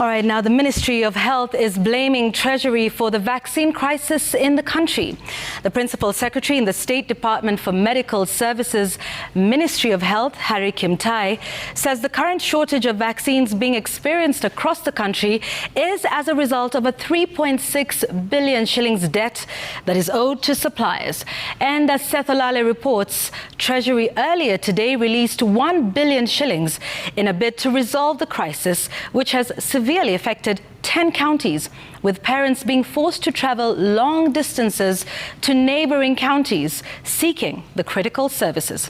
All right, now the Ministry of Health is blaming Treasury for the vaccine crisis in the country. The Principal Secretary in the State Department for Medical Services, Ministry of Health, Harry Kimtai, says the current shortage of vaccines being experienced across the country is as a result of a 3.6 billion shillings debt that is owed to suppliers. And as Seth Olale reports, Treasury earlier today released 1 billion shillings in a bid to resolve the crisis, which has severely affected 10 counties, with parents being forced to travel long distances to neighbouring counties seeking the critical services.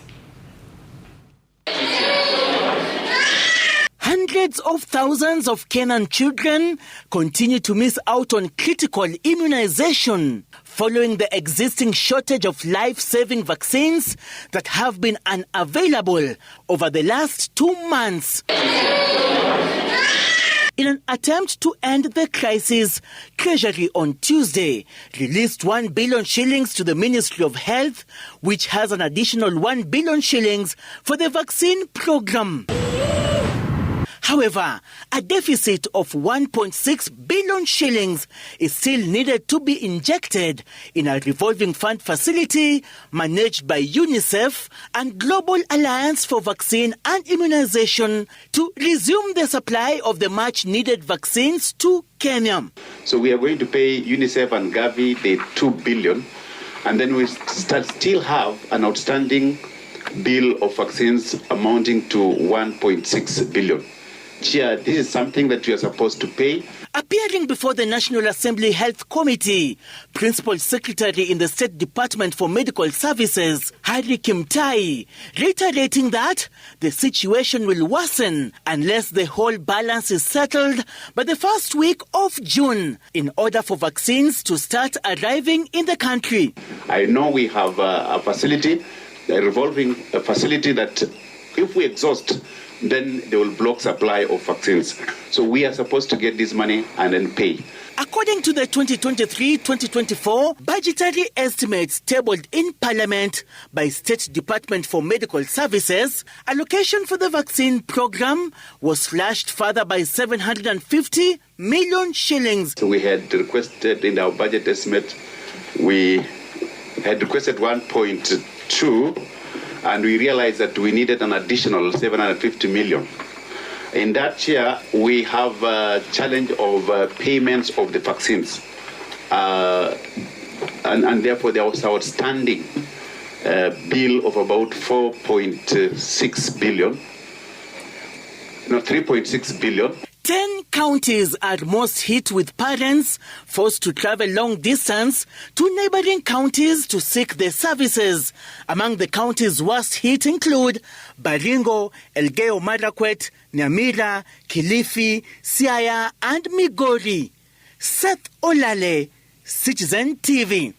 Hundreds of thousands of Kenyan children continue to miss out on critical immunization following the existing shortage of life-saving vaccines that have been unavailable over the last 2 months. In an attempt to end the crisis, Treasury on Tuesday released 1 billion shillings to the Ministry of Health, which has an additional 1 billion shillings for the vaccine program. However, a deficit of 1.6 billion shillings is still needed to be injected in a revolving fund facility managed by UNICEF and Global Alliance for Vaccine and Immunization to resume the supply of the much-needed vaccines to Kenya. So we are going to pay UNICEF and Gavi the 2 billion, and then we still have an outstanding bill of vaccines amounting to 1.6 billion. Chair, this is something that you are supposed to pay. Appearing before the National Assembly Health Committee, Principal Secretary in the State Department for Medical Services, Harry Kimtai, reiterating that the situation will worsen unless the whole balance is settled by the first week of June in order for vaccines to start arriving in the country. I know we have a facility, a revolving facility that if we exhaust, then they will block supply of vaccines. So we are supposed to get this money and then pay. According to the 2023-2024 budgetary estimates tabled in Parliament by State Department for Medical Services, allocation for the vaccine program was slashed further by 750 million shillings. So we had requested in our budget estimate, we had requested 1.2, and we realized that we needed an additional 750 million. In that year, we have a challenge of payments of the vaccines. And therefore, there was outstanding bill of about 4.6 billion. No, 3.6 billion. 10 counties are most hit, with parents forced to travel long distance to neighboring counties to seek the services. Among the counties worst hit include Baringo, Elgeyo Marakwet, Nyamira, Kilifi, Siaya and Migori. Seth Olale, Citizen TV.